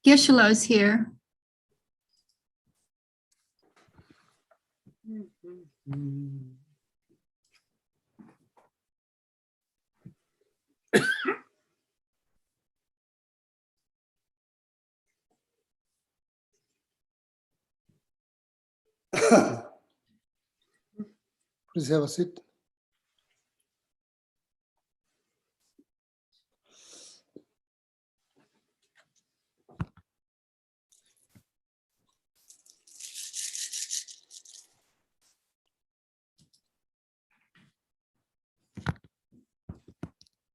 Geshe-la is here. Please have a seat.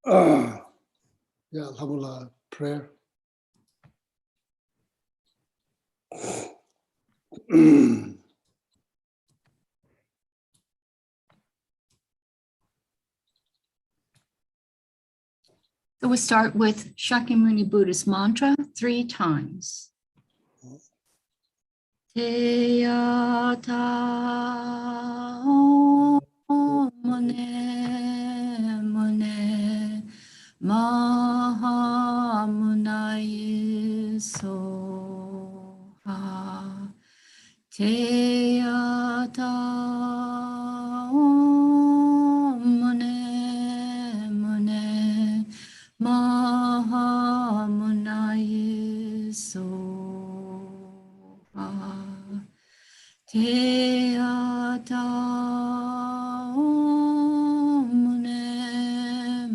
Yeah, Alhamdulillah, prayer. So we start with Shakyamuni Buddha's mantra 3 times. Teyata mone mone mahamunai soha. Teyata mone mone mahamunai soha. Teyata mune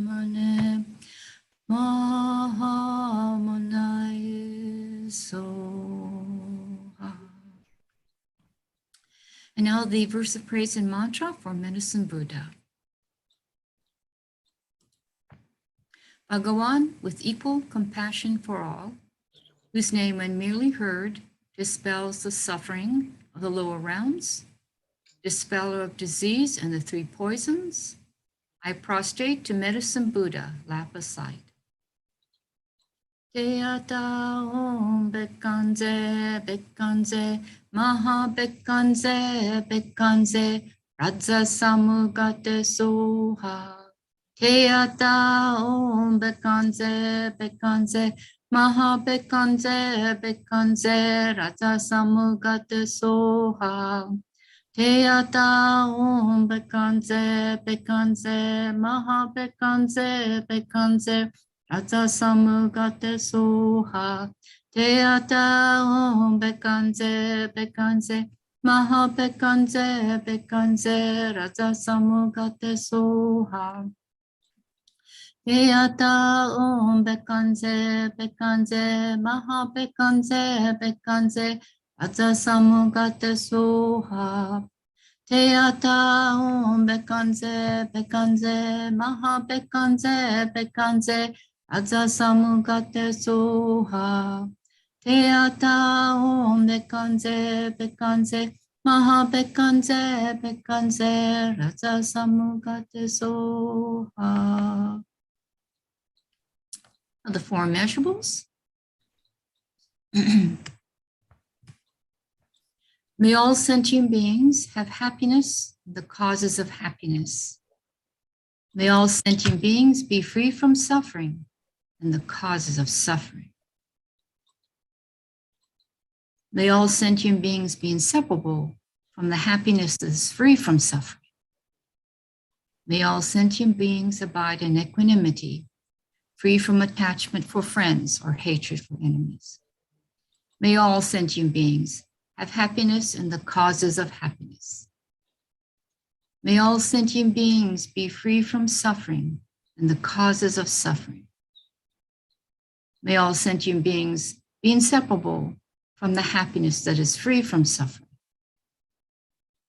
mune mahamunai soha. And now the verse of praise and mantra for Medicine Buddha. Bhagawan, with equal compassion for all, whose name when merely heard dispels the suffering of the lower realms, dispeller of disease and the 3 poisons, I prostrate to Medicine Buddha, lap aside. Teyata om bekkanze bekkanze maha bekkanze bekkanze raja samugate soha. Teyata om bekkanze bekkanze maha bekkanze bekkanze raja samugate soha. Teyata om bekkanze bekkanze maha bekkanze bekkanze raja samugate soha. Teyata om bekkanze bekkanze maha bekkanze bekkanze raja samugate soha. Teyata om bekkanze bekkanze maha bekkanze bekkanze raja samugate soha. Teyata om bekkanze bekkanze maha bekkanze bekkanze raja samugate soha. Teyata om bekkanze bekkanze maha bekkanze bekkanze raja samugate soha. The 4 measurables. May all sentient beings have happiness, the causes of happiness. May all sentient beings be free from suffering and the causes of suffering. May all sentient beings be inseparable from the happiness that is free from suffering. May all sentient beings abide in equanimity, free from attachment for friends or hatred for enemies. May all sentient beings have happiness and the causes of happiness. May all sentient beings be free from suffering and the causes of suffering. May all sentient beings be inseparable from the happiness that is free from suffering.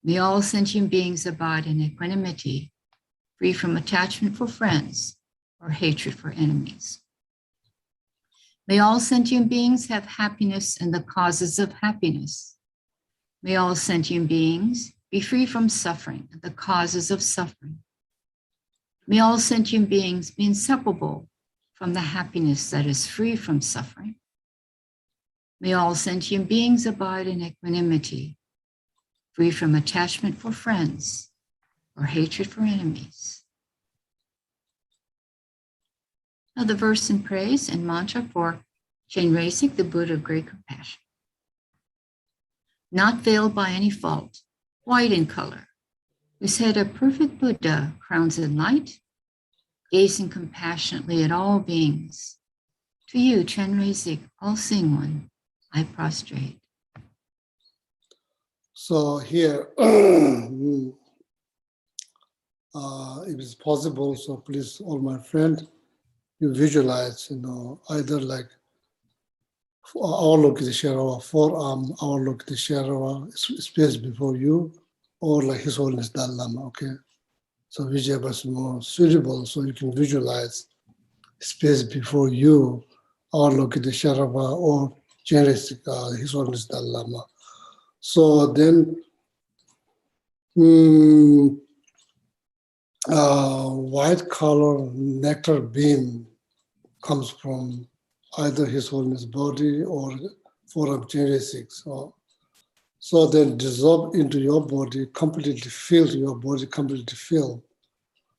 May all sentient beings abide in equanimity, free from attachment for friends or hatred for enemies. May all sentient beings have happiness and the causes of happiness. May all sentient beings be free from suffering and the causes of suffering. May all sentient beings be inseparable from the happiness that is free from suffering. May all sentient beings abide in equanimity, free from attachment for friends or hatred for enemies. Now the verse in praise and mantra for Shenrezig, the Buddha of great compassion, not veiled by any fault, white in color, whose head a perfect Buddha crowns in light, gazing compassionately at all beings. To you, Chenrezig, all-seeing one, I prostrate. So here, if it's possible, so please, all my friends, you visualize, either like Avalokiteshvara, forearm, Avalokiteshvara, space before you, or like His Holiness Dalai Lama, okay? So whichever is more suitable, so you can visualize space before you, Avalokiteshvara, or His Holiness Dalai Lama. So then, white color nectar beam comes from either His Holiness body or forearm Chenrezig. So then dissolve into your body, completely fill your body, completely fill.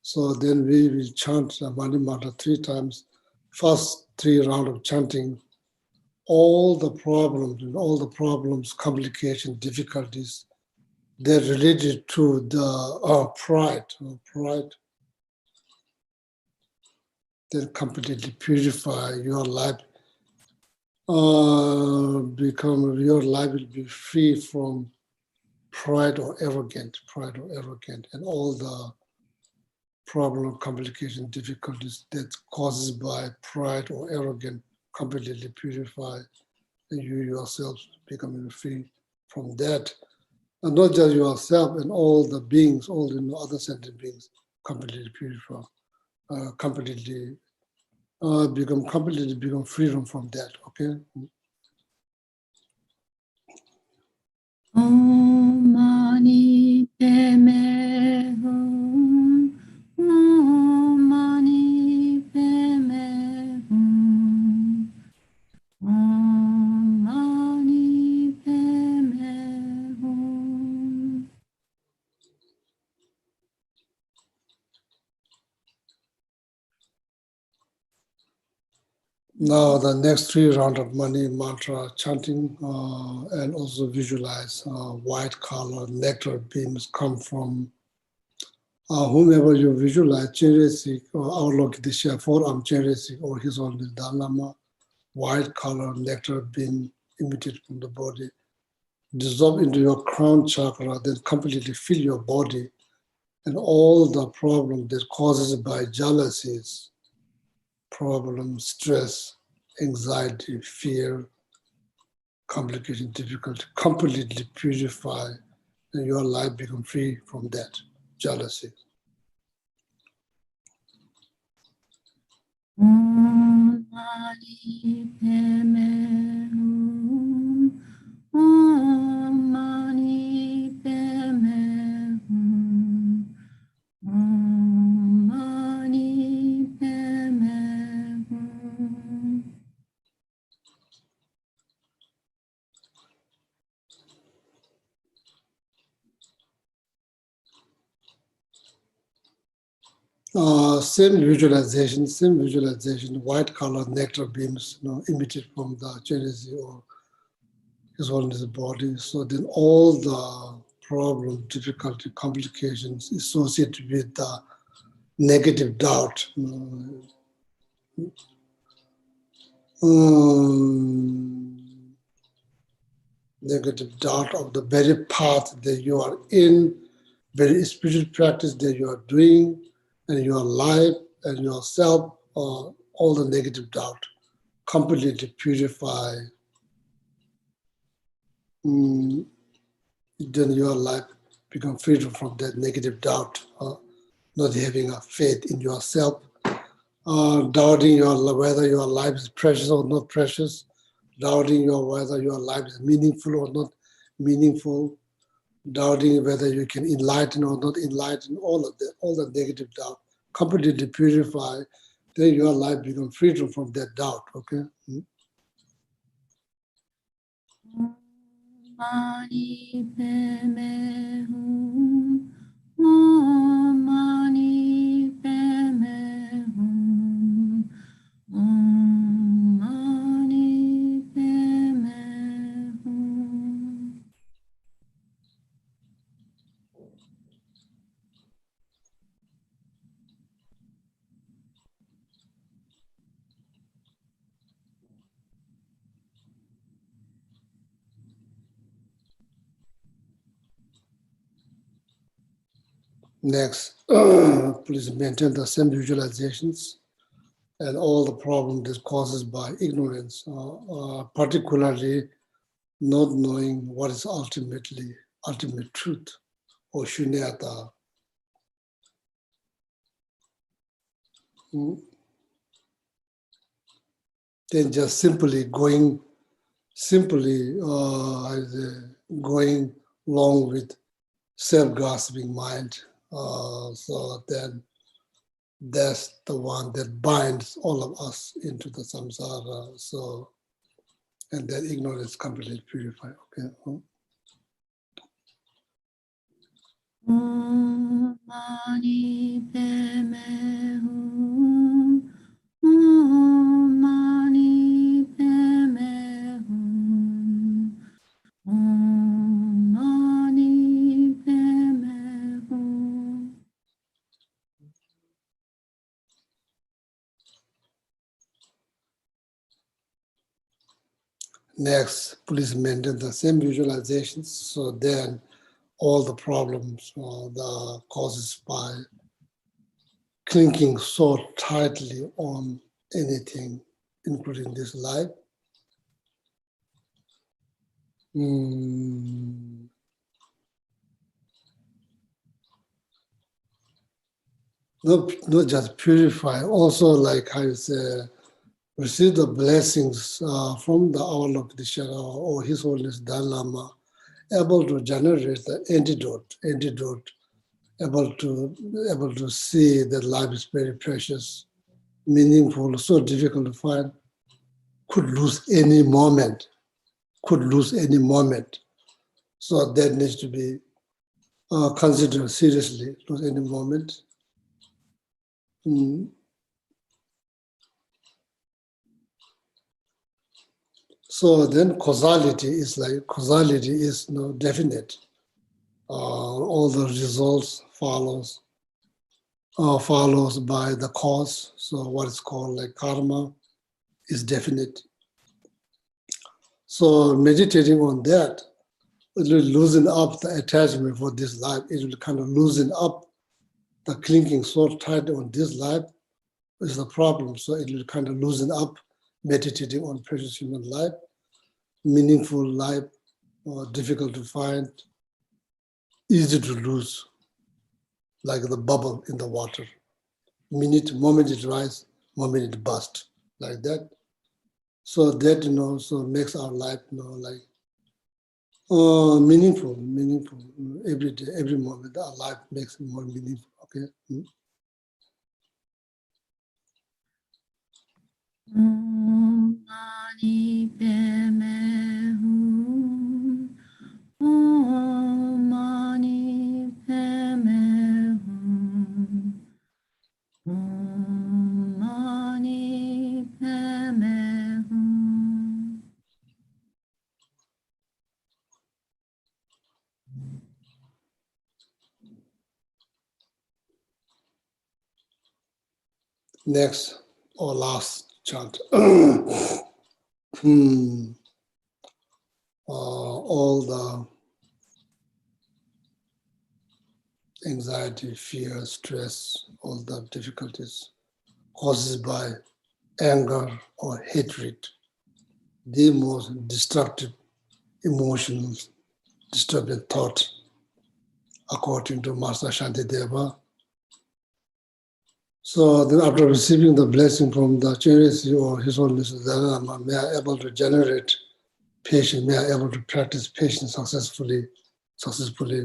So then we will chant Mani Mantra 3 times. First 3 rounds of chanting, all the problems, complications, difficulties, they're related to the pride, then completely purify your life. Your life will be free from pride or arrogant, and all the problem, complication, difficulties that causes by pride or arrogance completely purify, and you yourself becoming free from that. And not just yourself and all the beings, all the other sentient beings completely purify, completely become freedom from that, okay? Om Mani Padme Hum. Om Mani Padme Hum. Om Mani Padme Hum. Now the next 3 rounds of Mani Mantra chanting and also visualize white color nectar beams come from whomever you visualize, Chenrezig or Avalokiteshvara, forearm Chenrezig or His Holiness Dalai Lama, white color nectar beam emitted from the body, dissolve into your crown chakra, then completely fill your body and all the problems that causes by jealousies, problems, stress, anxiety, fear, complication, difficulty, completely purify, and your life become free from that jealousy. Om Mani Padme Hum. Om Mani Padme Hum. Om Mani Padme Hum. Same visualization, white color nectar beams, emitted from the Chenrezig or His Holiness body. So then all the problem, difficulty, complications associated with the negative doubt, negative doubt of the very path that you are in, very spiritual practice that you are doing, and your life and yourself, all the negative doubt, completely purify, then your life become freedom from that negative doubt, not having a faith in yourself, doubting whether your life is precious or not precious, doubting whether your life is meaningful or not meaningful, doubting whether you can enlighten or not enlighten, all the negative doubt, completely purify, then your life becomes freedom from that doubt, okay? Om Mani Padme Hum. Om Mani Padme Hum. Om Mani Next, please maintain the same visualizations and all the problem that causes by ignorance, particularly not knowing what is ultimate truth or Shunyata. Then just simply going along with self-grasping mind. So then that's the one that binds all of us into the samsara. So, and that ignorance completely purified. Okay. Om Mani Padme Hum. Om Mani Padme Hum. Om Mani Padme Hum. Next, please maintain the same visualizations. So then all the problems, the causes by clinging so tightly on anything, including this life. Not just purify, also like how you say, receive the blessings from the Avalokiteshvara or His Holiness Dalai Lama, able to generate the antidote, able to see that life is very precious, meaningful, so difficult to find, could lose any moment. So that needs to be considered seriously, lose any moment. So then causality is no definite. All the results follows by the cause. So what is called like karma is definite. So meditating on that, it will loosen up the attachment for this life. It will kind of loosen up the clinging so tight on this life is the problem. So it will kind of loosen up meditating on precious human life, meaningful life, difficult to find, easy to lose, like the bubble in the water. Moment it rise, moment it burst, like that. So that, so makes our life, like meaningful. Every day, every moment, our life makes it more meaningful, okay? Om Mani Padme Hum. Om Mani Padme Hum. Om Mani Padme Hum. Next or last chant. All the anxiety, fear, stress, all the difficulties caused by anger or hatred, the most destructive emotions, disturbing thought, according to Master Shanti Deva. So then after receiving the blessing from the Chenrezig or His Holiness Dalai Lama, may I able to generate patience, may I able to practice patience successfully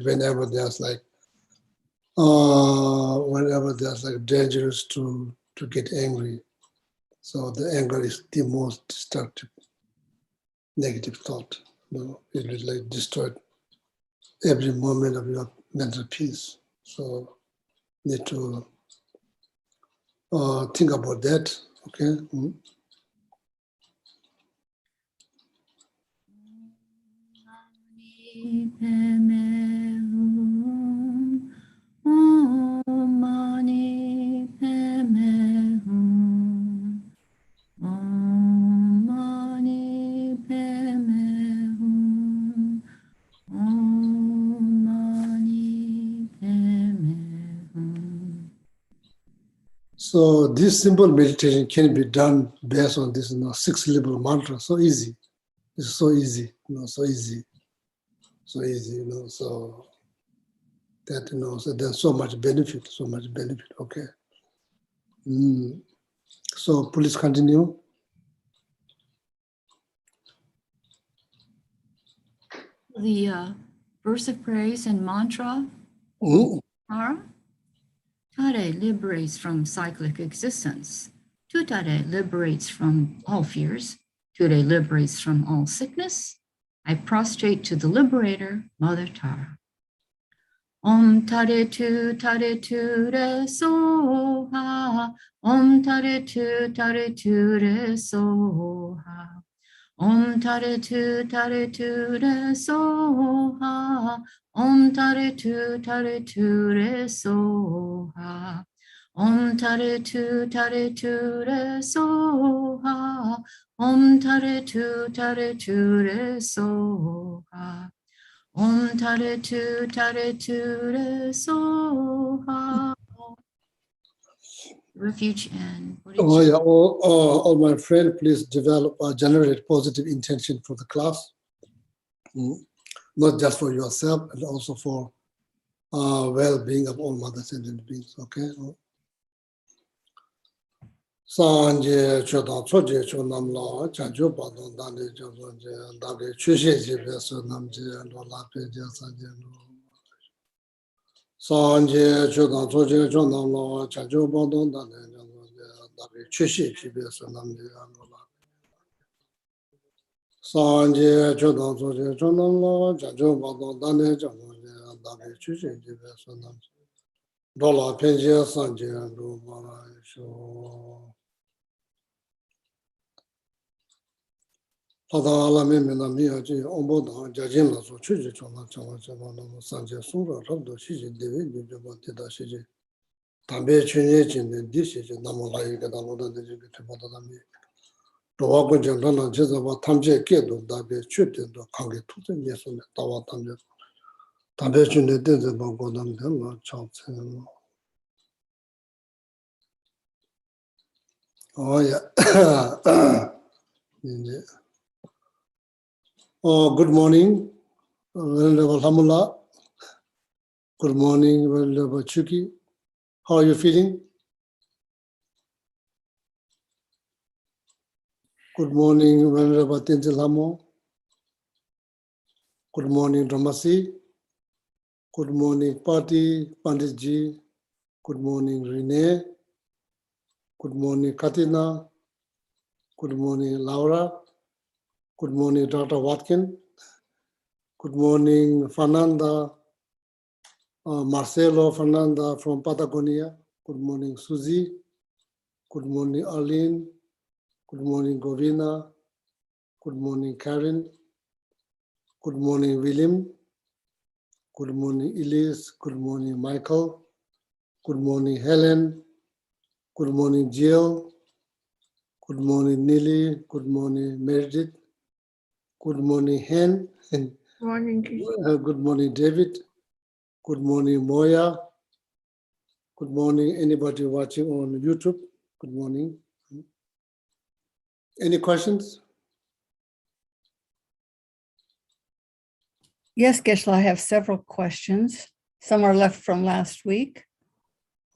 whenever there's like dangerous to get angry. So the anger is the most destructive negative thought. It will like destroy every moment of your mental peace. So need to think about that. Okay. Mani Padme Hum. Om Mani Padme Hum. Om Mani Padme Hum. Om Mani Padme So this simple meditation can be done based on this 6-syllable mantra. So easy. It's so easy, so easy. So easy, so that, so there's so much benefit, okay. So please continue. The verse of praise and mantra, Bhattara. Tare liberates from cyclic existence. Tutare liberates from all fears. Ture liberates from all sickness. I prostrate to the liberator, Mother Tara. Om tare tu re soha. Om tare tu re soha. Om tare tu re soha. Om tare tu re soha. Om tare tu re soha. Om tare tu re soha. Om tare tu re soha. Refuge and Bodhi. Oh yeah, all my friends, please develop generate positive intention for the class. Not just for yourself, and also for well-being of all mothers and beings, okay? Sanje chodang choje chodam la chanjo padon dane chodon dage chushe jibe so namje lo la pe je sanje lo. Sanje chodang choje chodam la chanjo padon dane dage chushe jibe so namje lo la. Sanje chodang choje chodam la chanjo padon dane dage chushe jibe so namje lo la pe je sanje lo ma sho. Padala Mimina Miyaji, Omboda, Jajin Lazo, Chuji Chona Chana Chana, Sanje Sura, Rabdo Shiji, Devi, Jabata Shiji, Tambe Chunye, Dishi, Namolai, Gadamoda, the Jibitadami, Rowago Jandana, Jezava, Tamje Kedo, Dabe, Chutin, Kangi Tutin, yes, on the Tawa Tamje, Tambe Chunye, Dezaba, Godam, Della, Chance. Oh, yeah. Oh, good morning, Venerable Hamula. Good morning, Venerable Chuki. How are you feeling? Good morning, Venerable Tenzil Hamo. Good morning, Dhamasi. Good morning, Pati, Panditji. Good morning, Renee. Good morning, Katina. Good morning, Laura. Good morning, Dr. Watkin. Good morning, Fernanda. Marcelo Fernanda from Patagonia. Good morning, Susie. Good morning, Arlene. Good morning, Govina. Good morning, Karen. Good morning, William. Good morning, Elise. Good morning, Michael. Good morning, Helen. Good morning, Jill. Good morning, Nili. Good morning, Meredith. Good morning, Hen. Morning. Good morning, David. Good morning, Moya. Good morning, anybody watching on YouTube. Good morning. Any questions? Yes, Geshe-la, I have several questions. Some are left from last week.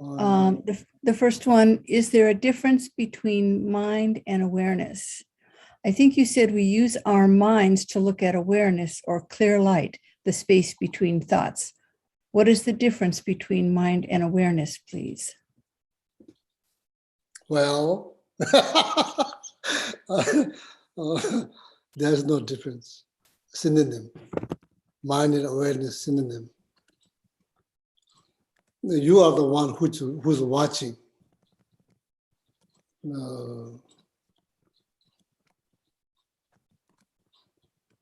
The first one, is there a difference between mind and awareness? I think you said we use our minds to look at awareness or clear light, the space between thoughts. What is the difference between mind and awareness, please? Well, there's no difference. Synonym. Mind and awareness, synonym. You are the one who's watching.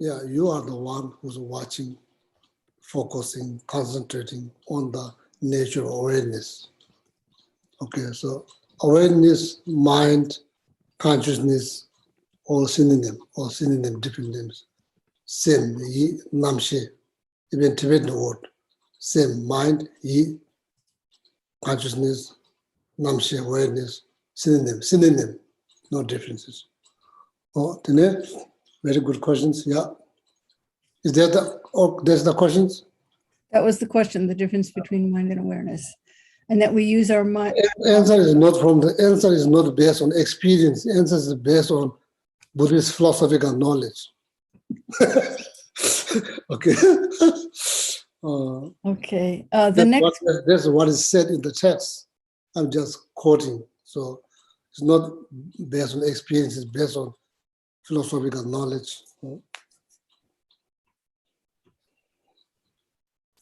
You are the one who's watching, focusing, concentrating on the nature of awareness. Okay, so awareness, mind, consciousness, all synonym, different names. Same, yi, namshe, even Tibetan word. Same, mind, yi, consciousness, Namshe awareness, synonym, no differences. Oh, Tine, very good questions. Yeah. Is there there's the questions? That was the question, the difference between mind and awareness. And that we use our mind. Answer is not based on experience. The answer is based on Buddhist philosophical knowledge. Okay. Okay. That's what is said in the text. I'm just quoting. So it's not based on experience, it's based on philosophical knowledge.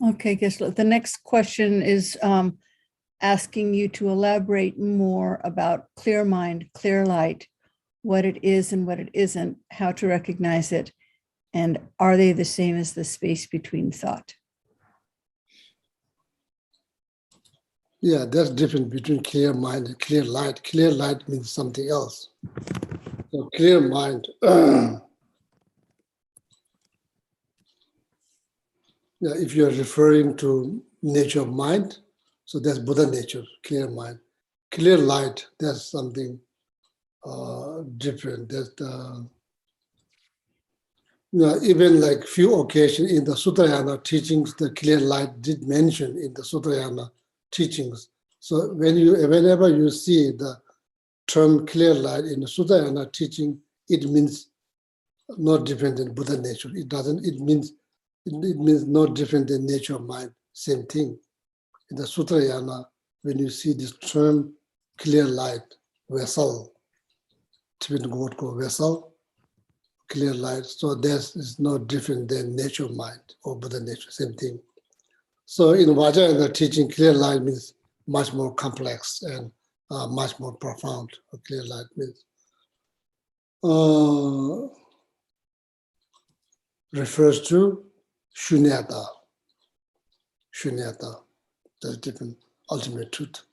Okay, Gesla. The next question is asking you to elaborate more about clear mind, clear light, what it is and what it isn't, how to recognize it, and are they the same as the space between thought? Yeah, that's different between clear mind and clear light. Clear light means something else. So clear mind, if you're referring to nature of mind, so that's Buddha nature, clear mind. Clear light, that's something different. Even like few occasions in the Sutrayana teachings, the clear light did mention in the Sutrayana teachings. So whenever you see the term clear light in the Sutrayana teaching, it means not different than Buddha nature. It means not different than nature of mind, same thing. In the Sutrayana, when you see this term clear light, vessel, Tibetan word called vessel, clear light, so that is not different than nature of mind or Buddha nature, same thing. So in Vajrayana teaching, clear light means much more complex and much more profound. Clear light means refers to Shunyata. Shunyata, the different ultimate truth.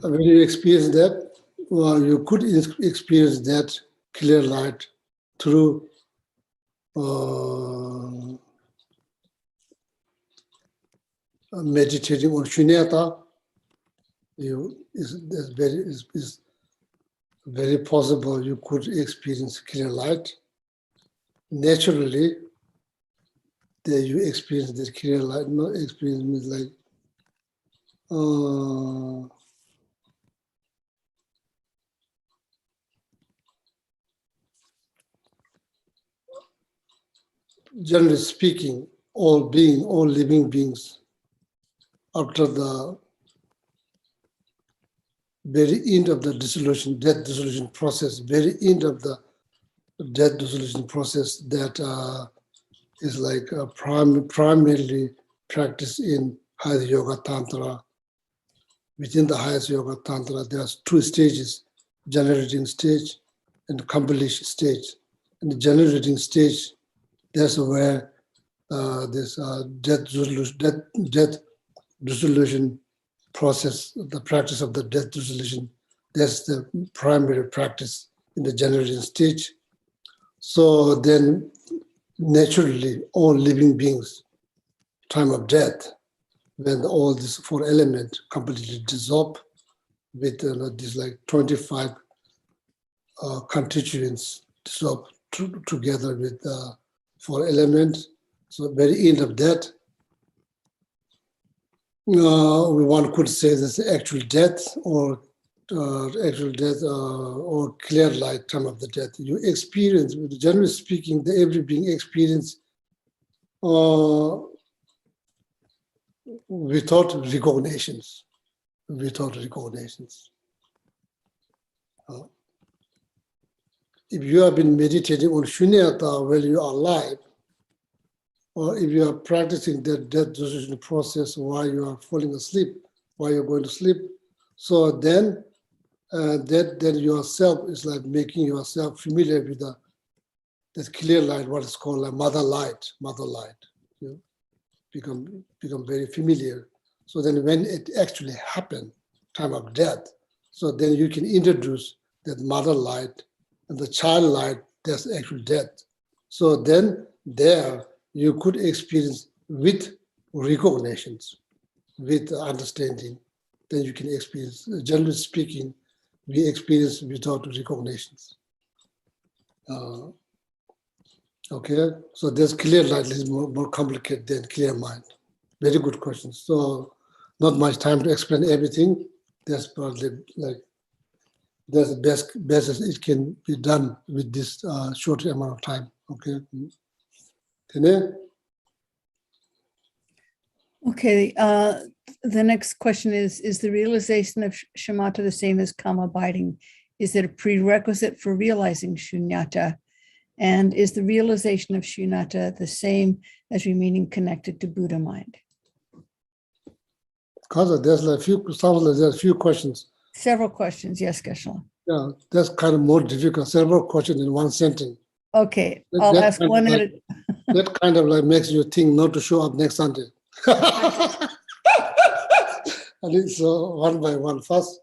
When you experience that, well, you could experience that clear light through meditating on Shunyata. It's very possible you could experience clear light. Naturally, that you experience this clear light. Not experience means like generally speaking, all living beings, after the very end of the death dissolution process, very end of the death dissolution process that is like primarily practiced in highest yoga tantra. Within the highest yoga tantra, there's two stages, generating stage and completion stage. In the generating stage, that's where this death dissolution process, the practice of the death dissolution, that's the primary practice in the generating stage. So then naturally all living beings, time of death, when all these four elements completely dissolve with these like 25 constituents dissolve together with four elements. So very end of that, one could say this actual death or clear light time of the death. You experience, generally speaking, every being experience without recognitions. If you have been meditating on Shunyata while you are alive, or if you are practicing that death dissolution process while you are falling asleep, while you're going to sleep, so then then yourself is like making yourself familiar with that clear light, what is called a mother light. You become very familiar. So then when it actually happened, time of death, so then you can introduce that mother light and the child light, that's actual death. So then there you could experience with recognitions, with understanding, then you can experience. Generally speaking, we experience without recognitions. Okay, so there's clear light is more complicated than clear mind. Very good question. So not much time to explain everything. That's probably that's the best as it can be done with this short amount of time. Okay. Okay, the next question is the realization of shamatha the same as calm abiding? Is it a prerequisite for realizing shunyata? And is the realization of shunyata the same as remaining connected to Buddha mind? Because there's a few questions. Several questions, yes, Geshe-la. Yeah, that's kind of more difficult. Several questions in one sentence. Okay, I'll ask one at a that kind of like makes you think not to show up next Sunday. And it's one by one. First,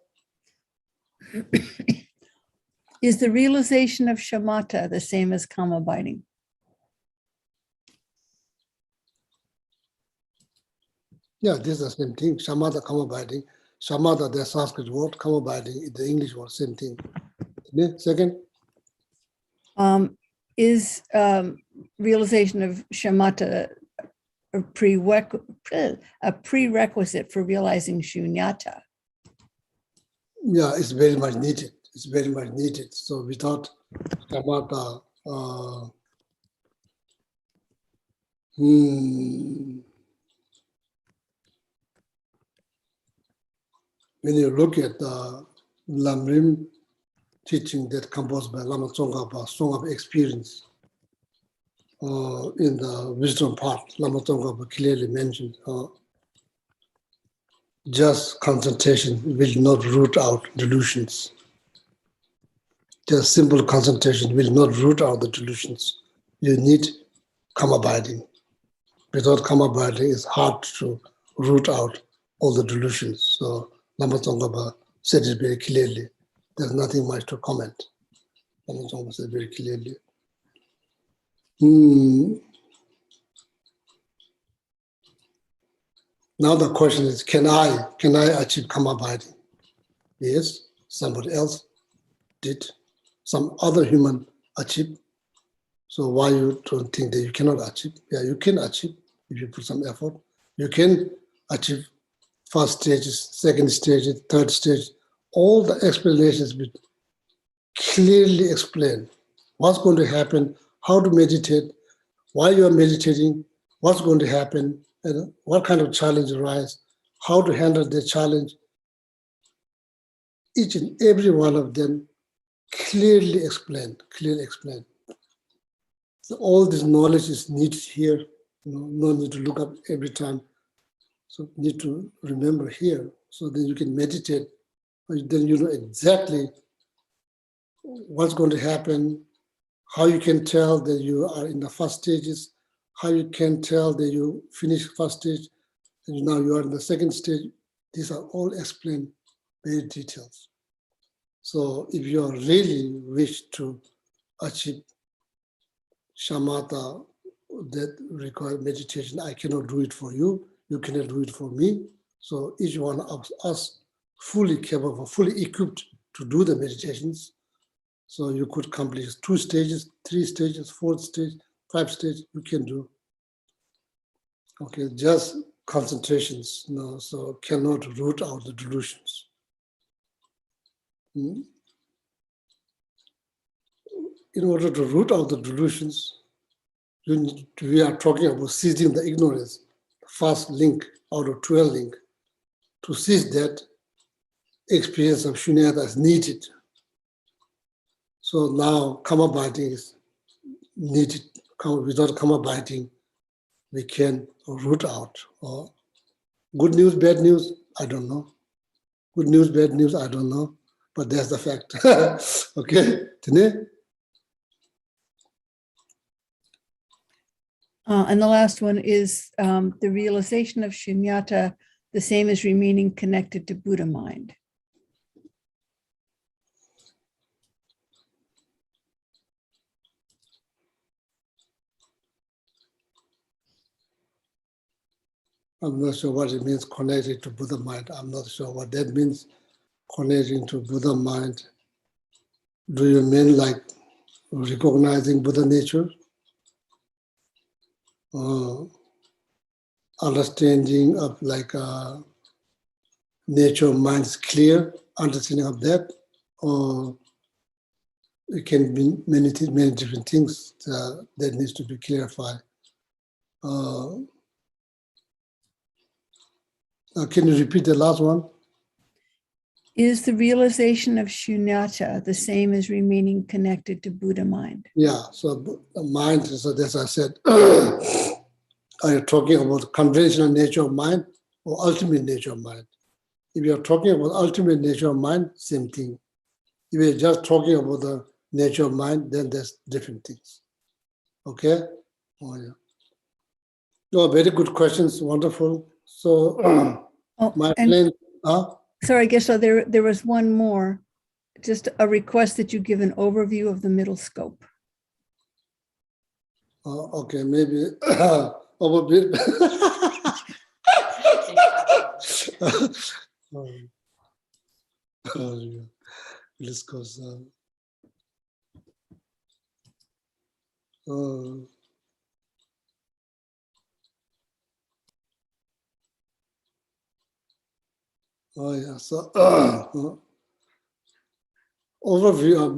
Is the realization of shamatha the same as calm abiding? yeah, this is the same thing. Shamatha, calm abiding. Shamatha, the Sanskrit word, calm abiding, the English word, same thing. Second, Is realization of shamatha a prerequisite for realizing shunyata? yeah, it's very much needed. It's very much needed. So without shamatha, when you look at the Lamrim teaching that composed by Lama Tsongkhapa, Song of Experience, in the wisdom part, Lama Tsongkhapa clearly mentioned, just concentration will not root out delusions. Just simple concentration will not root out the delusions. You need calm abiding. Without calm abiding, it's hard to root out all the delusions. So Lama Tsongkhapa said it very clearly. There's nothing much to comment. Lama Tsongkhapa said very clearly. Now the question is, can I achieve calm abiding? Yes, somebody else did. Some other human achieve. So why you don't think that you cannot achieve? Yeah, you can achieve if you put some effort. You can achieve first stages, second stage, third stage. All the explanations will clearly explain what's going to happen, how to meditate, why you are meditating, what's going to happen, and what kind of challenge arises, how to handle the challenge. Each and every one of them clearly explained. So all this knowledge is needed here. No need to look up every time. So need to remember here. So then you can meditate. Then you know exactly what's going to happen, how you can tell that you are in the first stages, how you can tell that you finish first stage, and now you are in the second stage. These are all explained very detailed. So if you really wish to achieve shamatha that require meditation, I cannot do it for you. You cannot do it for me. So each one of us fully capable, fully equipped to do the meditations. So you could complete 2 stages, 3 stages, 4 stage, 5 stages, you can do. Okay, just concentrations, so cannot root out the delusions. In order to root out the delusions, we are talking about seizing the ignorance, the first link out of 12 link. To seize that, experience of Shunyata is needed. So now calm abiding is needed. Without calm abiding, we can root out. Or good news, bad news, I don't know. Good news, bad news, I don't know. But that's the fact. Okay? And the last one is the realization of shunyata, the same as remaining connected to Buddha mind. I'm not sure what it means connected to Buddha mind. I'm not sure what that means, connecting to Buddha mind. Do you mean like recognizing Buddha nature? Understanding of like nature of mind is clear, understanding of that, or it can be many different things that needs to be clarified. Can you repeat the last one? Is the realization of Shunyata the same as remaining connected to Buddha mind? Yeah, so the mind, so as I said, are you talking about the conventional nature of mind or ultimate nature of mind? If you're talking about ultimate nature of mind, same thing. If you're just talking about the nature of mind, then there's different things. Okay? Oh, yeah. Oh, very good questions, wonderful. So, my and plan, sorry, I guess so there was one more, just a request that you give an overview of the middle scope. okay, maybe over a bit. Let's go. Oh yeah, so overview of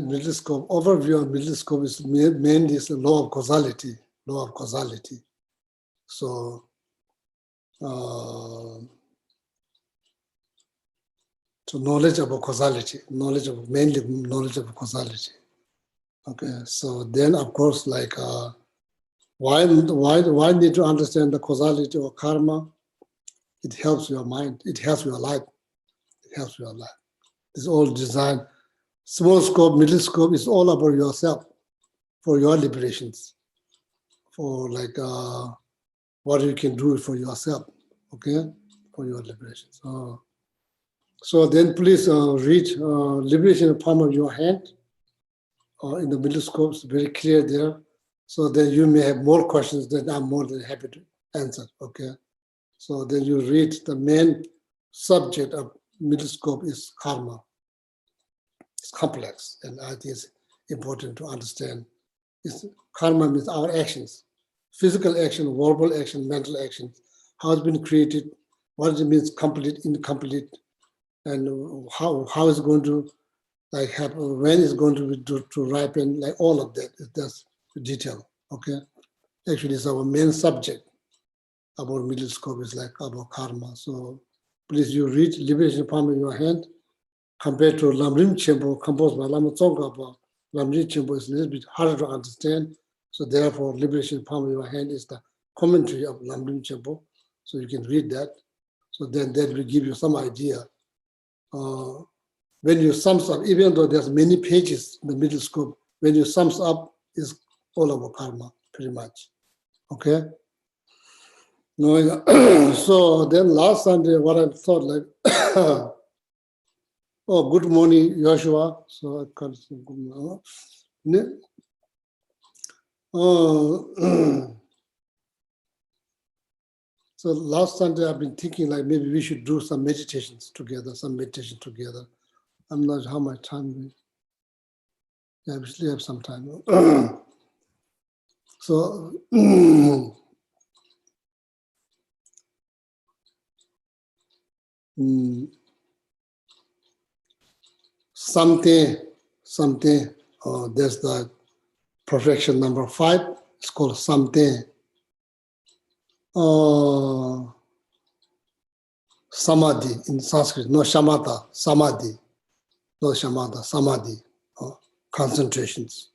middle scope. Overview of middle scope is mainly the law of causality. Law of causality. So so knowledge about causality, mainly knowledge of causality. Okay, so then of course, like why need to understand the causality of karma? It helps your mind. It helps your life. It helps your life. It's all designed. Small scope, middle scope is all about yourself, for your liberations, for like what you can do for yourself. Okay, for your liberations. So then please read liberation in the palm of your hand. In the middle scope, it's very clear there. So then you may have more questions that I'm more than happy to answer. Okay. So then you read the main subject of middle scope is karma. It's complex, and I think it's important to understand. Karma means our actions, physical action, verbal action, mental action, how it's been created, what it means complete, incomplete, and how it's going to like happen, when it's going to be to ripen, like all of that. That's detail. Okay. Actually, it's our main subject about middle scope is like about karma. So please, you read Liberation Palm in your hand compared to Lamrim Chenpo composed by Lama Tsongkhapa. Lamrim Chenpo is a little bit harder to understand. So therefore, Liberation Palm in your hand is the commentary of Lamrim Chenpo. So you can read that. So then that will give you some idea. When you sums up, even though there's many pages in the middle scope, when you sums up, it's all about karma, pretty much. Okay? No, so then last Sunday, what I thought like, oh, good morning, Joshua. So I can't say good morning. So last Sunday, I've been thinking like maybe we should do some meditations together, I'm not sure how much time we still have some time. So, something, there's the perfection number 5. It's called something. Samadhi in Sanskrit, no shamatha, samadhi, no shamatha, samadhi, concentrations.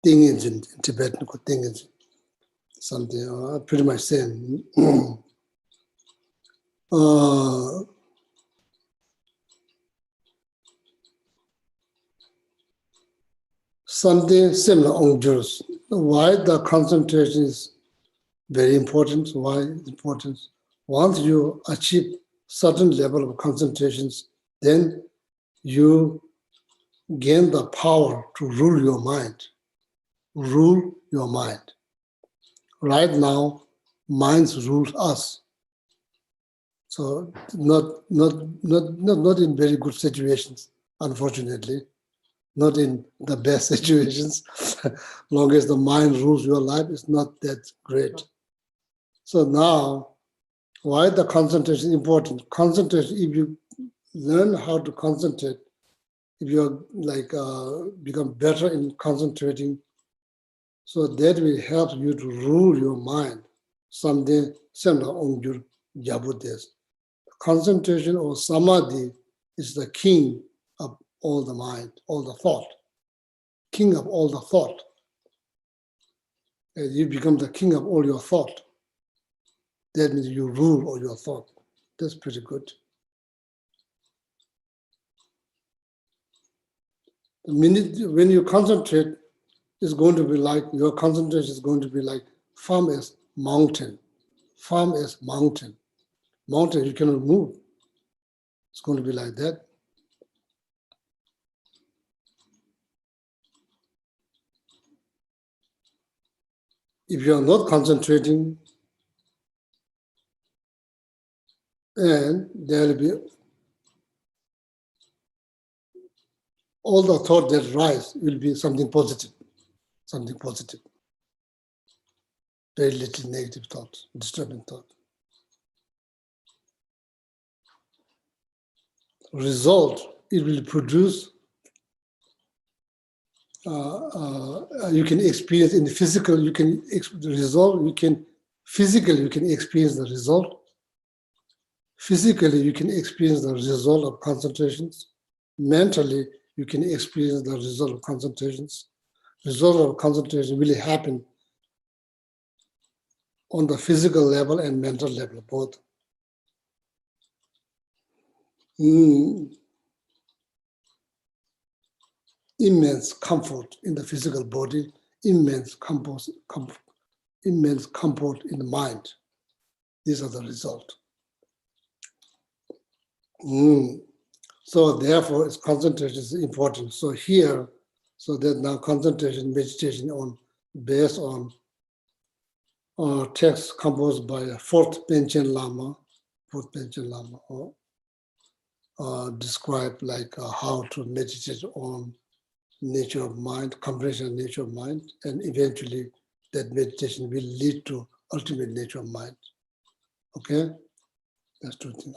Thing in Tibetan, thing is something pretty much same. Something similar on Jews. Why the concentration is very important? Why it's important? Once you achieve certain level of concentrations, then you gain the power to rule your mind. Rule your mind. Right now, minds rule us. So not in very good situations, unfortunately. Not in the best situations. Long as the mind rules your life, it's not that great. So now, why the concentration is important? Concentration, if you learn how to concentrate, if you're become better in concentrating, so that will help you to rule your mind. Someday, on your jabudes. Concentration or samadhi is the king of all the mind, all the thought. King of all the thought. And you become the king of all your thought. That means you rule all your thought. That's pretty good. The minute when you concentrate, it's going to be like, your concentration is going to be like firm as mountain. Firm as mountain. Mountain you cannot move. It's going to be like that. If you are not concentrating, and there will be all the thought that rise will be something positive, something positive. Very little negative thoughts, disturbing thought. Result, it will produce, you can experience in the physical, you can result, you can physically, you can experience the result. Physically, you can experience the result of concentrations. Mentally, you can experience the result of concentrations. Result of concentration really happen on the physical level and mental level, both. Immense comfort in the physical body, immense comfort in the mind. These are the results. So therefore, its concentration is important. So here, so that now concentration, meditation on based on text composed by fourth Panchen Lama, describe like how to meditate on nature of mind, comprehension of nature of mind, and eventually that meditation will lead to ultimate nature of mind. Okay, that's two things.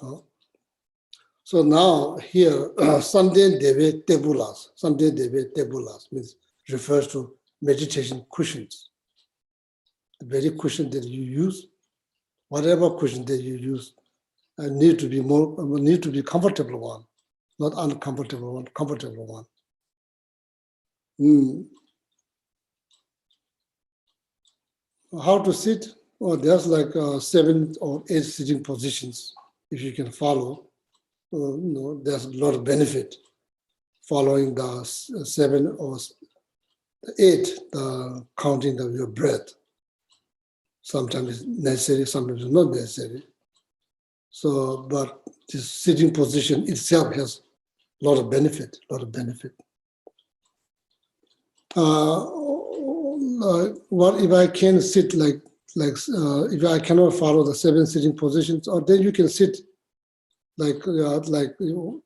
So now here, Sande Deve Tebulas means refers to meditation cushions. The very cushion that you use, whatever cushion that you use, need to be comfortable one, not uncomfortable one, comfortable one. How to sit? Oh, there's like 7 or 8 sitting positions. If you can follow, there's a lot of benefit following the 7 or 8, the counting of your breath. Sometimes it's necessary, sometimes it's not necessary. So, but this sitting position itself has a lot of benefit, What if I can sit like if I cannot follow the 7 sitting positions, or then you can sit like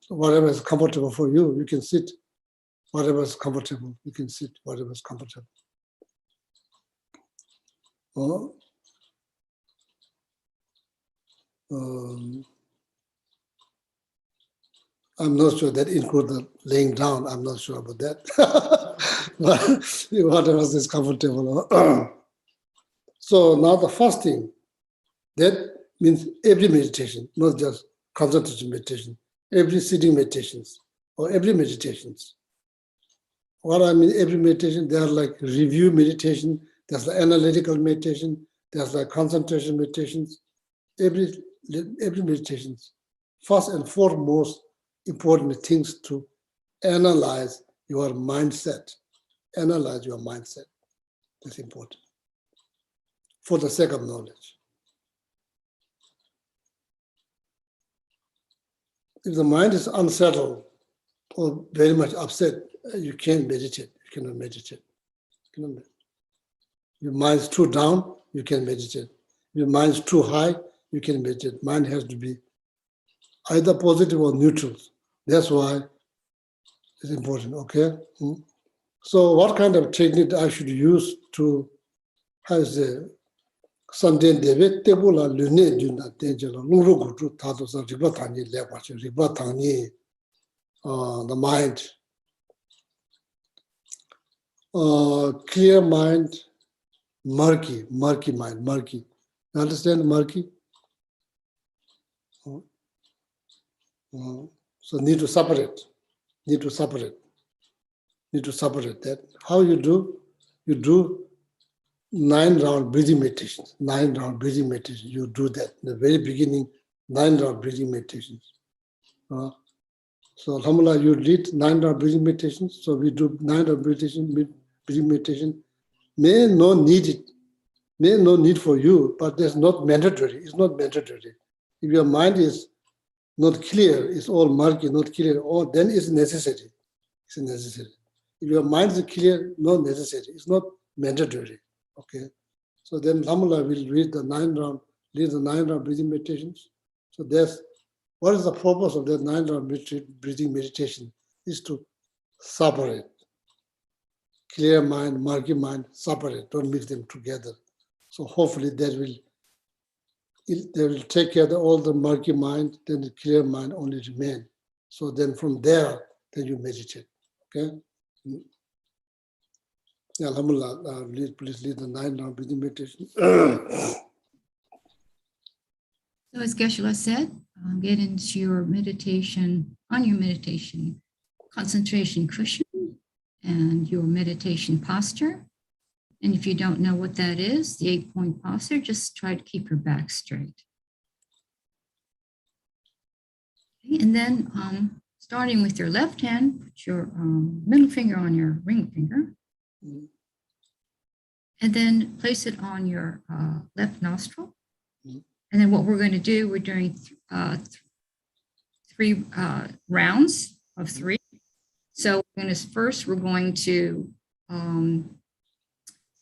whatever is comfortable for you. You can sit whatever is comfortable. You can sit whatever is comfortable. I'm not sure that includes the laying down. I'm not sure about that. But whatever is comfortable. So now the first thing, that means every meditation, not just concentration meditation, every sitting meditations or every meditations. What I mean, every meditation, there are like review meditation, there's the analytical meditation, there's like concentration meditations. Every meditation, first and foremost, important things to analyze your mindset. Analyze your mindset. That's important. For the sake of knowledge. If the mind is unsettled or very much upset, you can't meditate. You cannot meditate. Your mind is too down, you can meditate. Your mind is too high, you can meditate. Mind has to be either positive or neutral. That's why it's important, okay? So what kind of technique I should use to has the Sunday David Tebula Lune Duna Dangela Luru Gutu Tatos Ribatani Lewachi, Ribatani, the mind, clear mind, murky mind, murky. You understand murky? So need to separate that. How you do? You do 9-round breathing meditations. 9-round breathing meditations. You do that in the very beginning. 9-round breathing meditations. So alhamdulillah, you lead 9-round breathing meditations. So we do 9-round breathing meditation. May no need for you, but that's not mandatory. It's not mandatory. If your mind is not clear, it's all murky, not clear, or then it's necessary. It's necessary. If your mind is clear, not necessary. It's not mandatory. Okay. So then alhamdulillah will lead the 9-round breathing meditations. So that's what is the purpose of that 9-round breathing meditation is to separate. Clear mind, murky mind, separate, don't mix them together. So hopefully they will take care of all the murky mind, then the clear mind only remain. So then from there, then you meditate. Okay? Yeah, alhamdulillah, please lead the 9-round breathing meditation. So as Geshe-la said, get into your meditation, on your meditation concentration cushion and your meditation posture. And if you don't know what that is, the 8-point posture, just try to keep your back straight. Okay, and then starting with your left hand, put your middle finger on your ring finger. And then place it on your left nostril. And then what we're going to do, we're doing 3 rounds of 3. So we're going to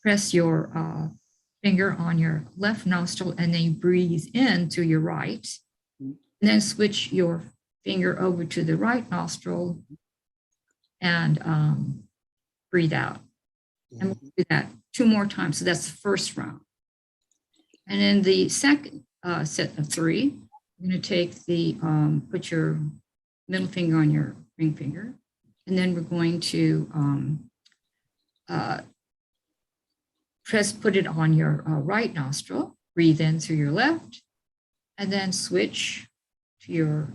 press your finger on your left nostril and then you breathe in to your right. And then switch your finger over to the right nostril and breathe out. And we'll do that 2 more times. So that's the first round. And then the second set of 3, you're going to take put your middle finger on your ring finger, and then we're going to put it on your right nostril, breathe in through your left, and then switch to your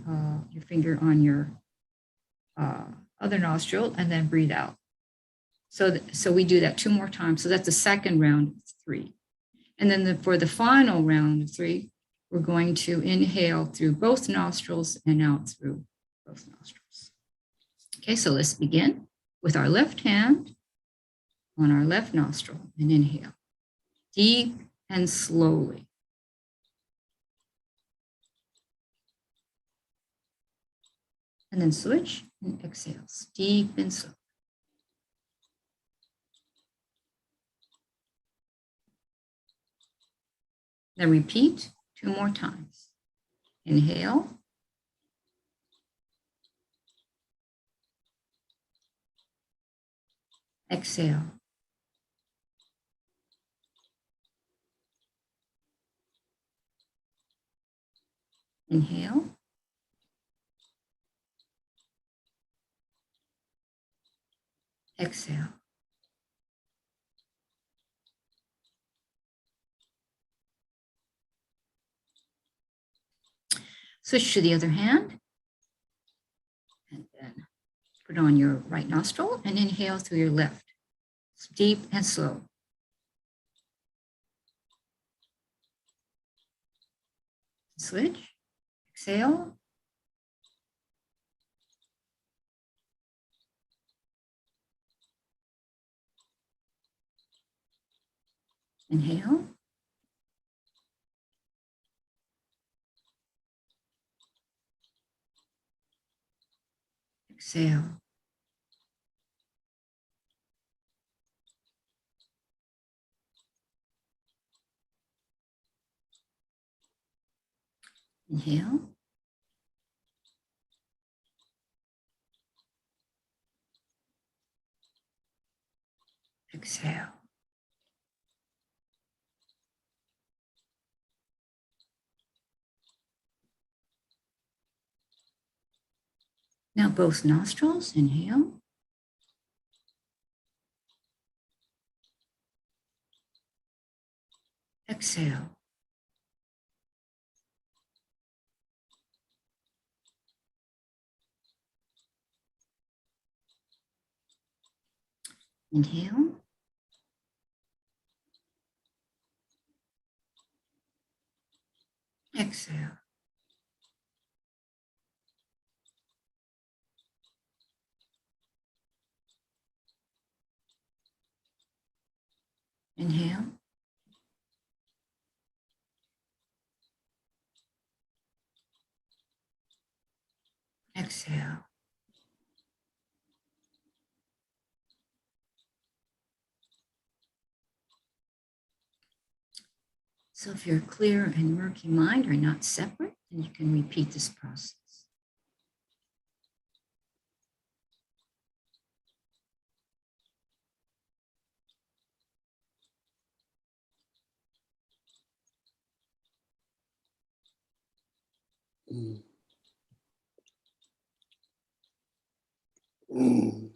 finger on your other nostril, and then breathe out. So we do that 2 more times. So that's the second round of 3. And then for the final round of 3, we're going to inhale through both nostrils and out through both nostrils. Okay, so let's begin with our left hand on our left nostril and inhale deep and slowly. And then switch and exhale, deep and slow. Then repeat 2 more times. Inhale. Exhale. Inhale. Exhale. Switch to the other hand. And then put on your right nostril and inhale through your left. Deep and slow. Switch. Exhale. Inhale. Exhale. Inhale. Exhale. Now both nostrils, inhale. Exhale. Inhale. Exhale. Inhale. Exhale. So if your clear and murky mind are not separate, then you can repeat this process. Mm. Mm.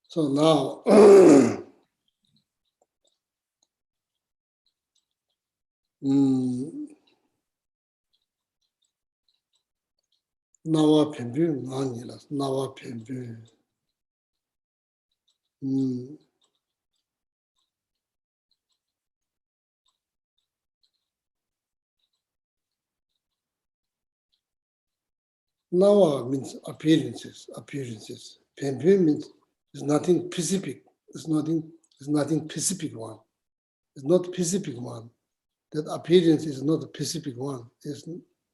So now, nawa pimpi ngani las, nawa pimpi. Nawa means appearances. Pimpi means it's nothing specific. It's nothing specific one. It's not specific one. That appearance is not a specific one. It's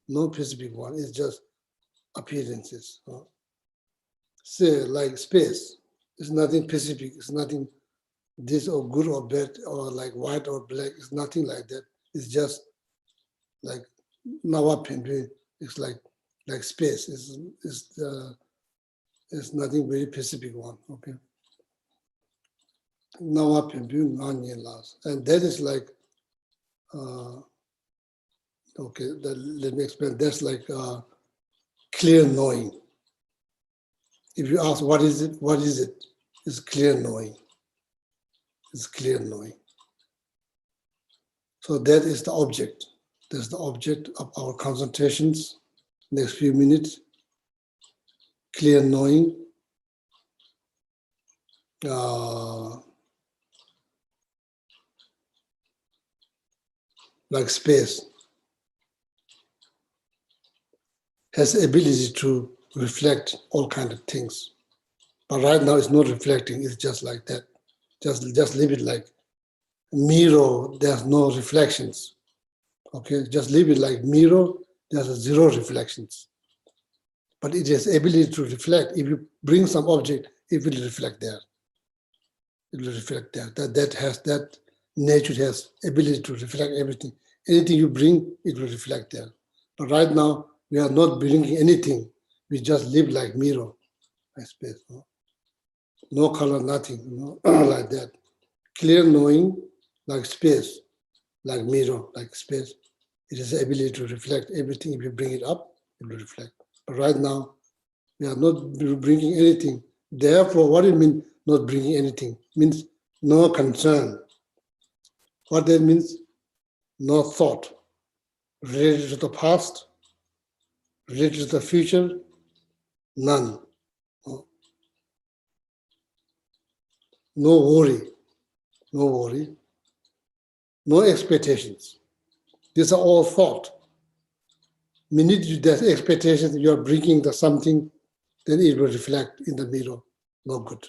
no specific one. It's just appearances. Say like space. It's nothing specific. It's nothing this or good or bad or like white or black. It's nothing like that. It's just like nawa pimpi. It's like space. It's nothing very specific one. Okay. Nawa pimpi ngani las, and that is like. Okay, let me explain. That's like clear knowing. If you ask what is it, It's clear knowing. It's clear knowing. So that is the object. That's the object of our concentrations. Next few minutes, clear knowing. Like space has the ability to reflect all kinds of things. But right now it's not reflecting, it's just like that. Just leave it like mirror, there's no reflections. Okay, just leave it like mirror, there's zero reflections. But it has ability to reflect. If you bring some object, it will reflect there. It will reflect there. That nature has ability to reflect everything. Anything you bring, it will reflect there. But right now, we are not bringing anything. We just live like mirror, like space. No color, nothing, like that. Clear knowing, like space, like mirror, like space. It has the ability to reflect everything. If you bring it up, it will reflect. But right now, we are not bringing anything. Therefore, what it means, not bringing anything? Means no concern. What that means? No thought related to the past, related to the future, none. No worry, no expectations. These are all thought. Minute there's expectations, you are bringing the something, then it will reflect in the mirror. No good.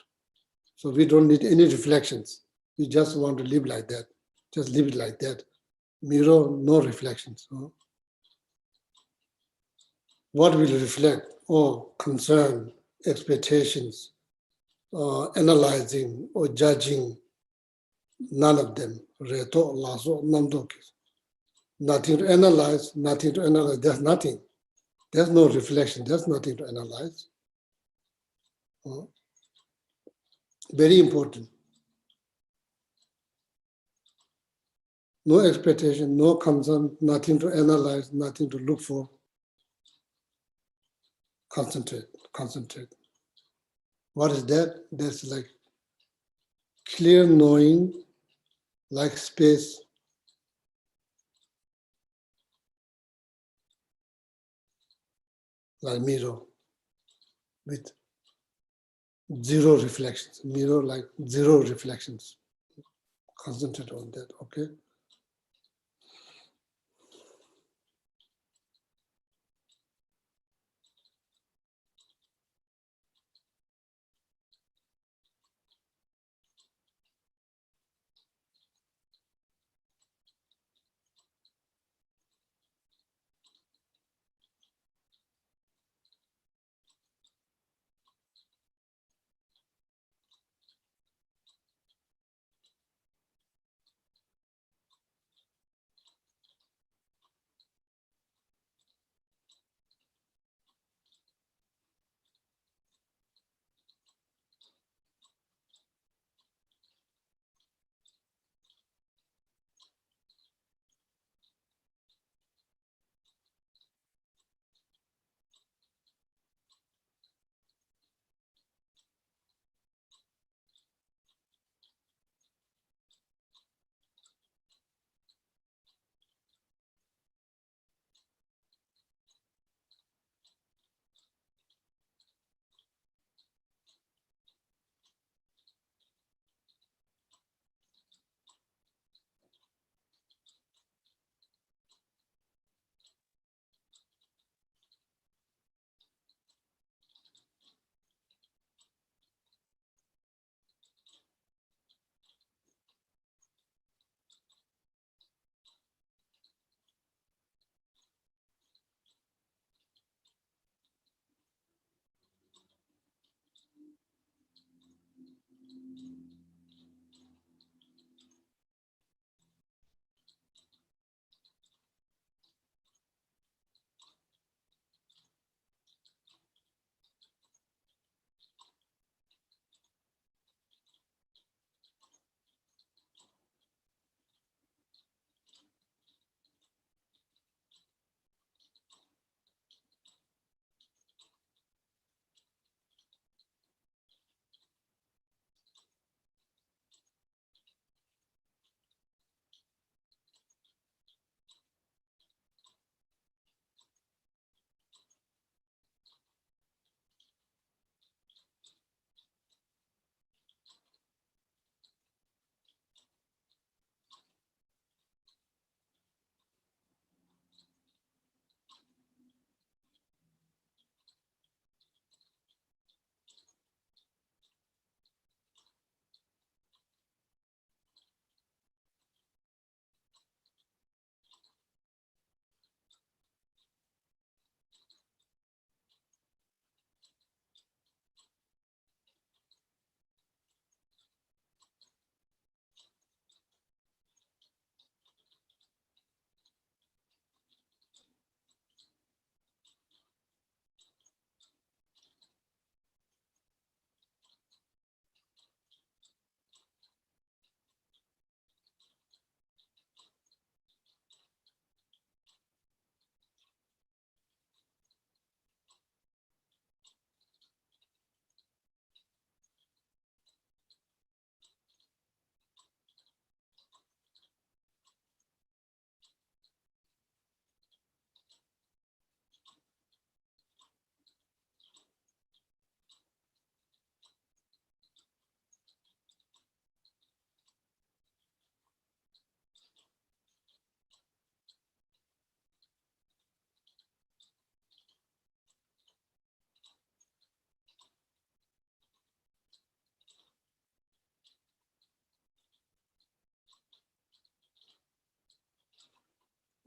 So we don't need any reflections. We just want to live like that. Just live it like that. mirror, no reflections. What will reflect? Oh, concern, expectations, analyzing or judging, none of them. Reto, laso, namdokis. Nothing to analyze, nothing to analyze. There's nothing. There's no reflection. There's nothing to analyze. Very important. No expectation, no concern, nothing to analyze, nothing to look for. Concentrate, concentrate. What is that? That's like clear knowing, like space. Like mirror, with zero reflections. Mirror like zero reflections. Concentrate on that, okay?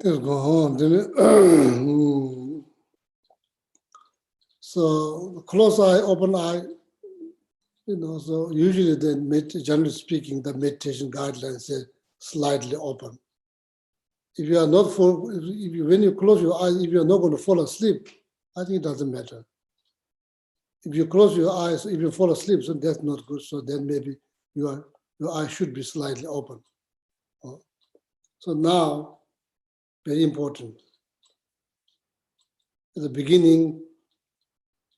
Let's go on. So close eye, open eye, so usually then, generally speaking, the meditation guidelines say slightly open. If you are not when you close your eyes, if you are not going to fall asleep, I think it doesn't matter. If you close your eyes, if you fall asleep, so that's not good. So then maybe your eyes should be slightly open. So now, very important. At the beginning,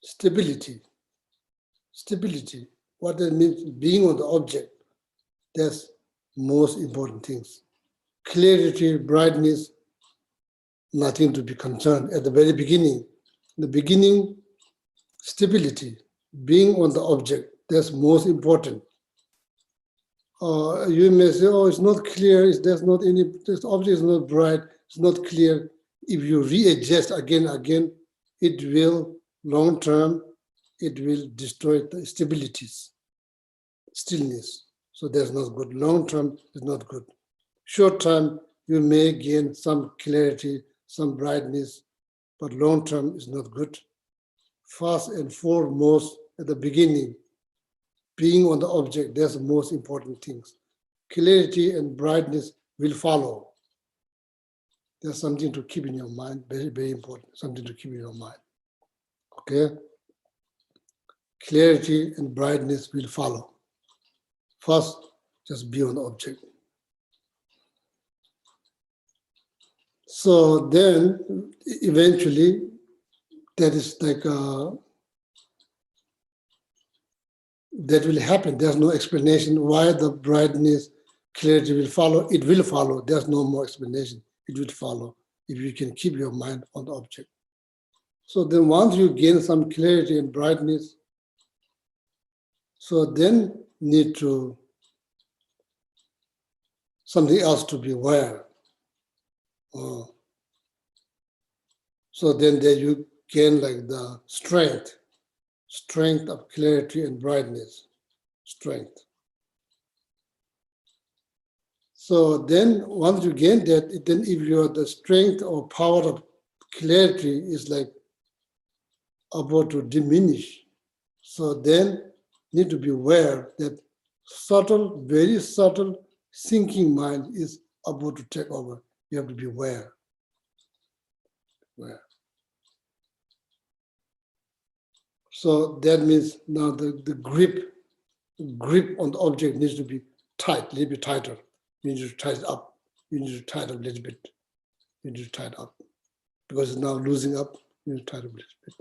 stability. Stability. What that means, being on the object. That's most important things. Clarity, brightness, nothing to be concerned. At the very beginning, stability, being on the object, that's most important. You may say, oh, it's not clear, this object is not bright, it's not clear. If you readjust again, it will, long term, it will destroy the stillness. So that's not good. Long term is not good. Short term, you may gain some clarity, some brightness, but long term is not good. First and foremost, at the beginning, being on the object, that's the most important things. Clarity and brightness will follow. There's something to keep in your mind, very, very important, something to keep in your mind. Okay? Clarity and brightness will follow. First, just be on the object. So then, eventually, that is like, that will happen. There's no explanation why the brightness, clarity will follow. It will follow. There's no more explanation. It will follow if you can keep your mind on the object. So then once you gain some clarity and brightness, so then need to something else to be aware. So then there you gain like the strength of clarity and brightness, strength. So then once you gain that, then if you are the strength or power of clarity is like about to diminish, so then need to be aware that subtle, very subtle thinking mind is about to take over. You have to be aware. So that means now the grip on the object needs to be tight, a little bit tighter. You need to tighten up. You need to tighten up a little bit. You need to tighten up. Because it's now losing up, you need to tighten up a little bit.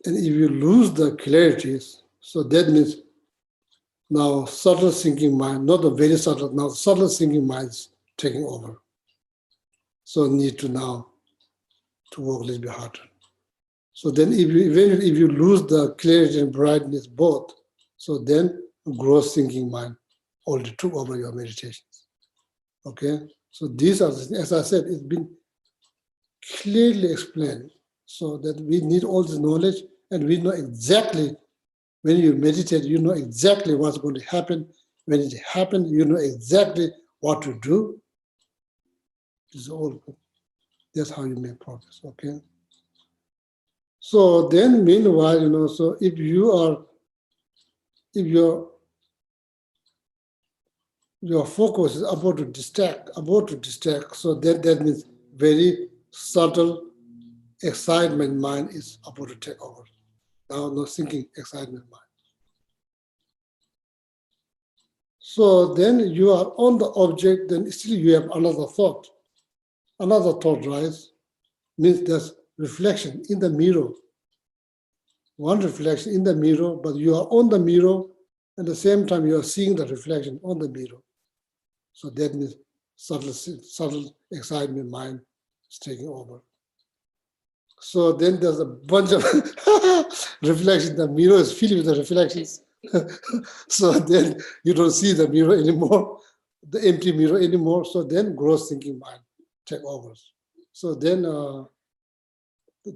And if you lose the clarities, so that means now subtle thinking mind, not a very subtle, now subtle thinking mind is taking over. So need to now to work a little bit harder. So then if you lose the clarity and brightness both, so then gross thinking mind already took over your meditations. Okay? So these are, as I said, it's been clearly explained so that we need all this knowledge and we know exactly, when you meditate, you know exactly what's going to happen. When it happens, you know exactly what to do. It's all good. That's how you make progress, okay? So then meanwhile, so if your focus is about to distract, so that means very subtle excitement mind is about to take over. Now no thinking, excitement mind. So then you are on the object, then still you have another thought. Another thought rise, means there's reflection in the mirror. One reflection in the mirror, but you are on the mirror, at the same time you are seeing the reflection on the mirror. So that means subtle excitement mind is taking over. So then there's a bunch of reflections. The mirror is filled with the reflections. So then you don't see the mirror anymore, the empty mirror anymore. So then gross thinking mind take over. So then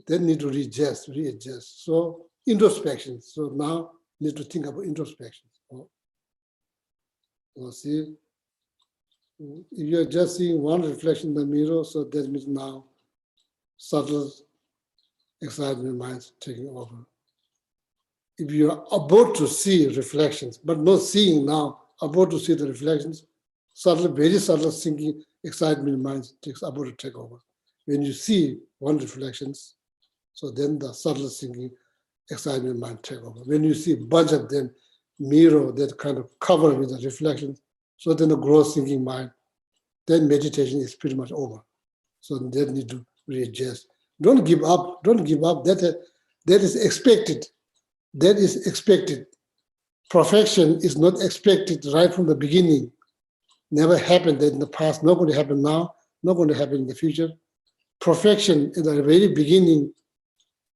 Then need to readjust. So introspection. So now need to think about introspection. See, if you're just seeing one reflection in the mirror, so that means now subtle excitement minds taking over. If you're about to see reflections, but not seeing now, about to see the reflections, subtle, very subtle thinking, excitement minds takes about to take over. When you see one reflections, so then the subtle thinking, excitement mind take over. When you see a bunch of them mirror that kind of cover with the reflections, so then the gross thinking mind, then meditation is pretty much over. So they need to readjust. Don't give up. Don't give up. That is expected. That is expected. Perfection is not expected right from the beginning. Never happened in the past, not going to happen now, not going to happen in the future. Perfection in the very beginning,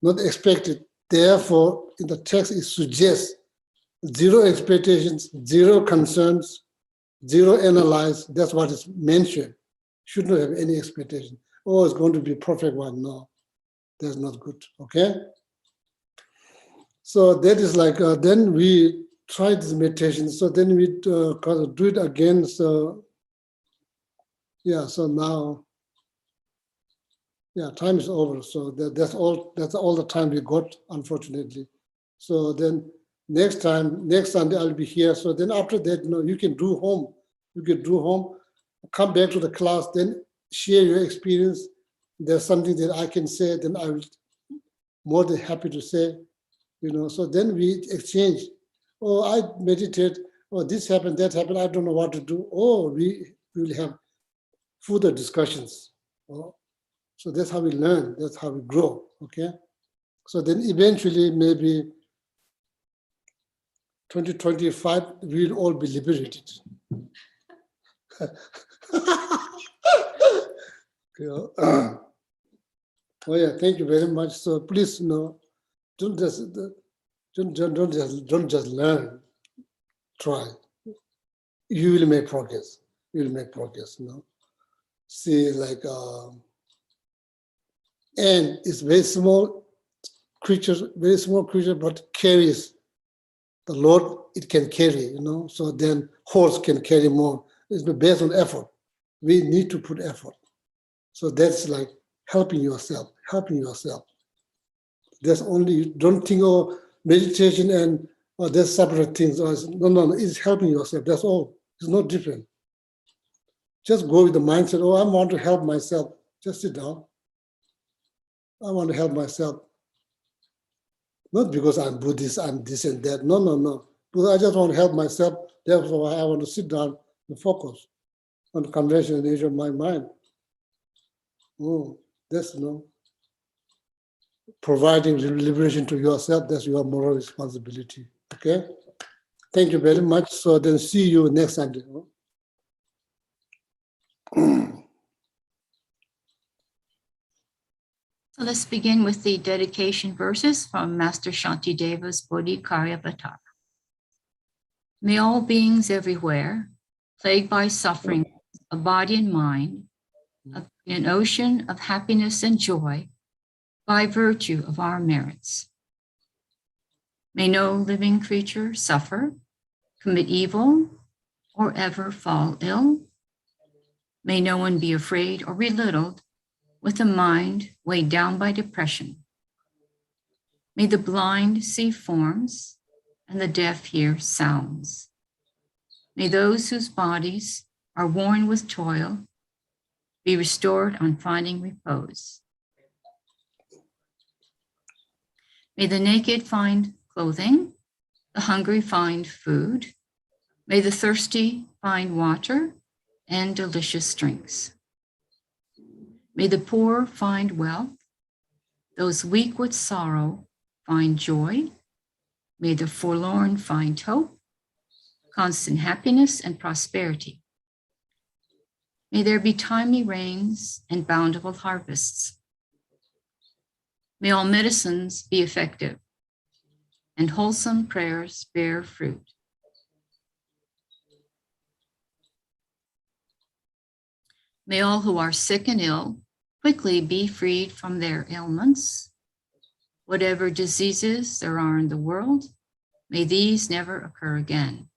not expected. Therefore, in the text, it suggests zero expectations, zero concerns, zero analyze. That's what is mentioned. Should not have any expectation. Oh, it's going to be a perfect one. No, that's not good. Okay? So that is like, then we try this meditation. So then we do it again. So, yeah, so now, yeah, time is over. So that's all the time we got, unfortunately. So then next Sunday I'll be here. So then after that, you can do home. You can do home, come back to the class, then share your experience. There's something that I can say, then I will more than happy to say. So then we exchange. Oh, I meditate. Oh, this happened, that happened. I don't know what to do. Oh, we will have further discussions. Oh, so that's how we learn. That's how we grow. Okay. So then eventually, maybe 2025, we'll all be liberated. Oh yeah, thank you very much. So please, don't just learn. Try. You will make progress. You will make progress. See, like ant is very small creature, but carries the load it can carry. So then horse can carry more. It's based on effort. We need to put effort. So that's like helping yourself. That's only, don't think, oh, meditation and there's separate things. No, it's helping yourself. That's all. It's not different. Just go with the mindset, oh, I want to help myself. Just sit down. I want to help myself. Not because I'm Buddhist, I'm this and that. No. Because I just want to help myself. Therefore, I want to sit down and focus on the conventional nature of my mind. Oh, that's providing liberation to yourself. That's your moral responsibility. Okay? Thank you very much. So then see you next Sunday. So let's begin with the dedication verses from Master Shanti Devas, Bodhi, Karya, Bhattara. May all beings everywhere, plagued by suffering of body and mind, in an ocean of happiness and joy, by virtue of our merits. May no living creature suffer, commit evil, or ever fall ill. May no one be afraid or belittled with a mind weighed down by depression. May the blind see forms and the deaf hear sounds. May those whose bodies are worn with toil be restored on finding repose. May the naked find clothing, the hungry find food. May the thirsty find water and delicious drinks. May the poor find wealth, those weak with sorrow find joy. May the forlorn find hope, constant happiness and prosperity. May there be timely rains and bountiful harvests. May all medicines be effective and wholesome prayers bear fruit. May all who are sick and ill quickly be freed from their ailments. Whatever diseases there are in the world, may these never occur again.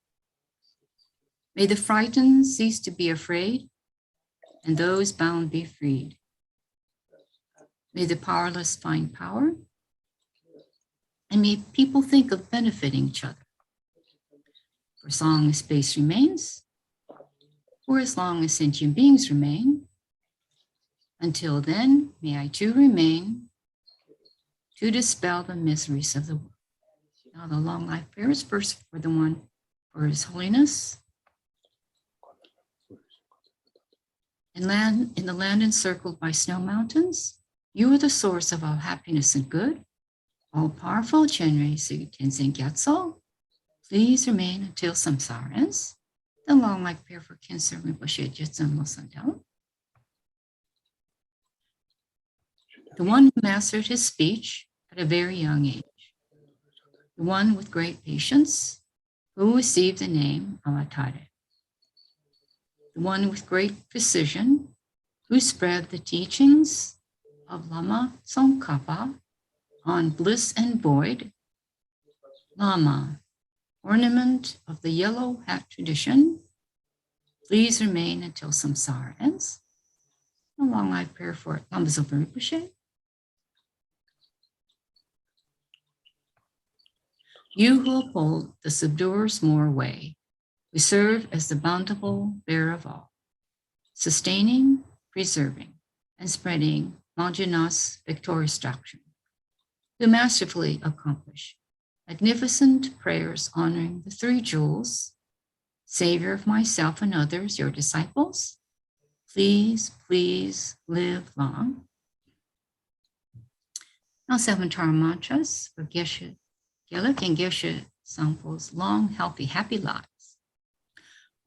May the frightened cease to be afraid, and those bound be freed. May the powerless find power, and may people think of benefiting each other. For as long as space remains, or as long as sentient beings remain, until then, may I too remain to dispel the miseries of the world. Now the long life prayer is first for the one for His Holiness. In the land encircled by snow mountains, you are the source of all happiness and good. All powerful Chenrei Sig Tenzin Gyatso, please remain until samsara ends. The long life prayer for Khyentse Rinpoche Jetsun Losandel. The one who mastered his speech at a very young age. The one with great patience who received the name Avatare. The one with great precision who spread the teachings of Lama Tsongkhapa on bliss and void. Lama, ornament of the yellow hat tradition, please remain until samsara ends. A long life prayer for Lama Zopa Rinpoche. You who uphold the subduer's more way, who serve as the bountiful bearer of all, sustaining, preserving, and spreading Manjunath's victorious doctrine, who masterfully accomplish magnificent prayers honoring the three jewels, Savior of myself and others, your disciples, please, please live long. Now 7 Tara mantras for Geshe Geluk and Geshe Sangpo's long, healthy, happy lives.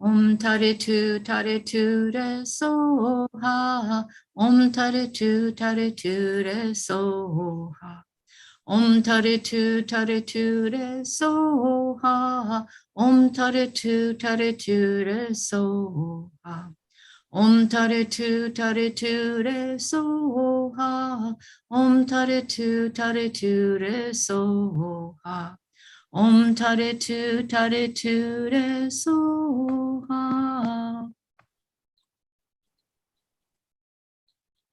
Om Tare Tu Re Soha. Om Tare Tu Re Soha. Om Tare Tu Re Soha. Om Tare Tu Re Soha. Om Tare Tu Re Soha. Om Tare Tu Re Soha. Om Tare Tu Re Soha.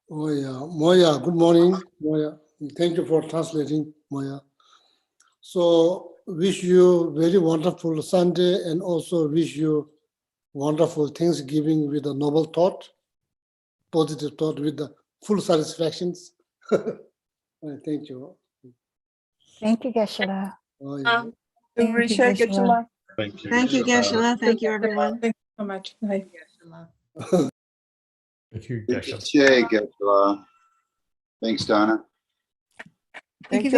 Moya, good morning, Moya. Thank you for translating, Moya. So, wish you very wonderful Sunday and also wish you wonderful Thanksgiving with a noble thought, positive thought with the full satisfactions. Thank you. Thank you, Geshe-la. Oh, yeah. Thank you, Geshe-la. Thank you, Geshe-la. Thank you, everyone. Thank you so much. Bye. Thank you, Geshe. Geshe-la. Thanks, Donna. Thank you.